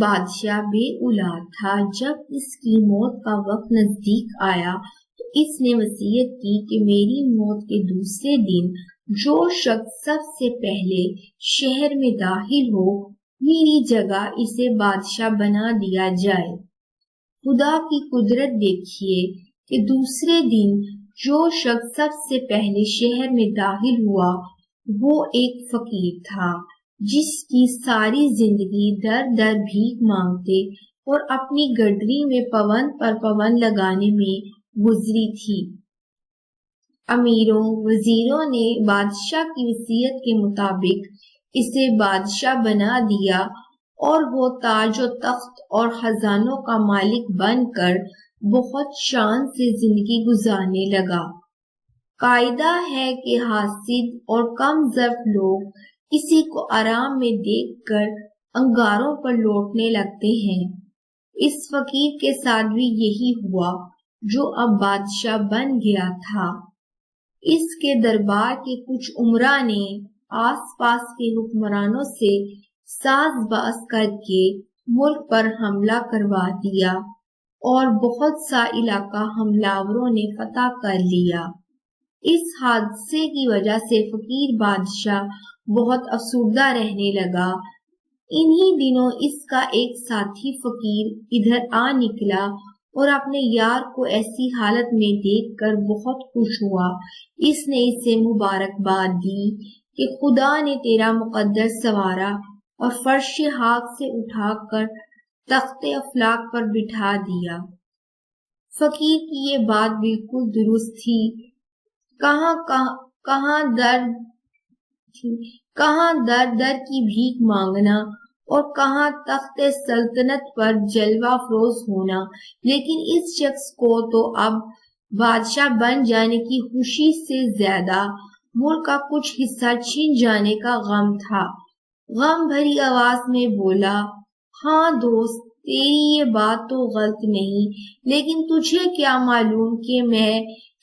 بادشاہ بے اولاد تھا۔ جب اس کی موت کا وقت نزدیک آیا تو اس نے وصیت کی کہ میری موت کے دوسرے دن جو شخص سب سے پہلے شہر میں داخل ہو میری جگہ اسے بادشاہ بنا دیا جائے۔ خدا کی قدرت دیکھیے کہ دوسرے دن جو شخص سب سے پہلے شہر میں داخل ہوا وہ ایک فقیر تھا جس کی ساری زندگی در در بھیک مانگتے اور اپنی گڈری میں پون پر پون لگانے میں گزری تھی۔ امیروں وزیروں نے بادشاہ کی وصیت کے مطابق اسے بادشاہ بنا دیا اور وہ تاج و تخت اور خزانوں کا مالک بن کر بہت شان سے زندگی گزارنے لگا۔ قاعدہ ہے کہ حاسد اور کم ظرف لوگ کسی کو آرام میں دیکھ کر انگاروں پر لوٹنے لگتے ہیں۔ اس فقیر کے ساتھ بھی یہی ہوا جو اب بادشاہ بن گیا تھا۔ اس کے دربار کے کچھ امراء نے آس پاس کے حکمرانوں سے ساز باز کر کے ملک پر حملہ کروا دیا اور بہت سا علاقہ حملاوروں نے فتح کر لیا۔ اس حادثے کی وجہ سے فقیر بادشاہ بہت افسردہ رہنے لگا۔ انہی دنوں اس کا ایک ساتھی فقیر ادھر آ نکلا اور اپنے یار کو ایسی حالت میں دیکھ کر بہت خوش ہوا۔ اس نے اسے مبارکباد دی کہ خدا نے تیرا مقدر سنوارا اور فرش خاک سے اٹھا کر تخت افلاک پر بٹھا دیا۔ فقیر کی یہ بات بالکل درست تھی۔ کہاں در در کی بھیک مانگنا اور کہاں تخت سلطنت پر جلوہ افروز ہونا، لیکن اس شخص کو تو اب بادشاہ بن جانے کی خوشی سے زیادہ ملک کا کچھ حصہ چھین جانے کا غم تھا۔ غم بھری آواز میں بولا، ہاں دوست، تیری یہ بات تو غلط نہیں، لیکن تجھے کیا معلوم کہ میں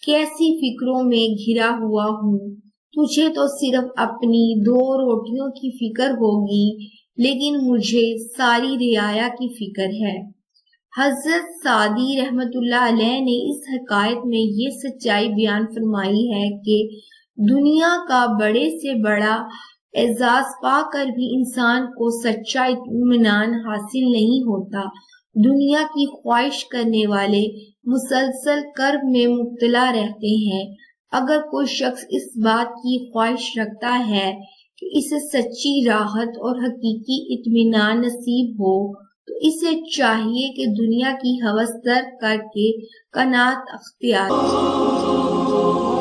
کیسی فکروں میں گھرا ہوا ہوں۔ تجھے تو صرف اپنی 2 روٹیوں کی فکر ہوگی، لیکن مجھے ساری رعایا کی فکر ہے۔ حضرت سعدی رحمت اللہ علیہ نے اس حکایت میں یہ سچائی بیان فرمائی ہے کہ دنیا کا بڑے سے بڑا اعزاز پا کر بھی انسان کو سچا اطمینان حاصل نہیں ہوتا۔ دنیا کی خواہش کرنے والے مسلسل کرب میں مبتلا رہتے ہیں۔ اگر کوئی شخص اس بات کی خواہش رکھتا ہے کہ اسے سچی راحت اور حقیقی اطمینان نصیب ہو تو اسے چاہیے کہ دنیا کی ہوس ترک کر کے قناعت اختیار کرے۔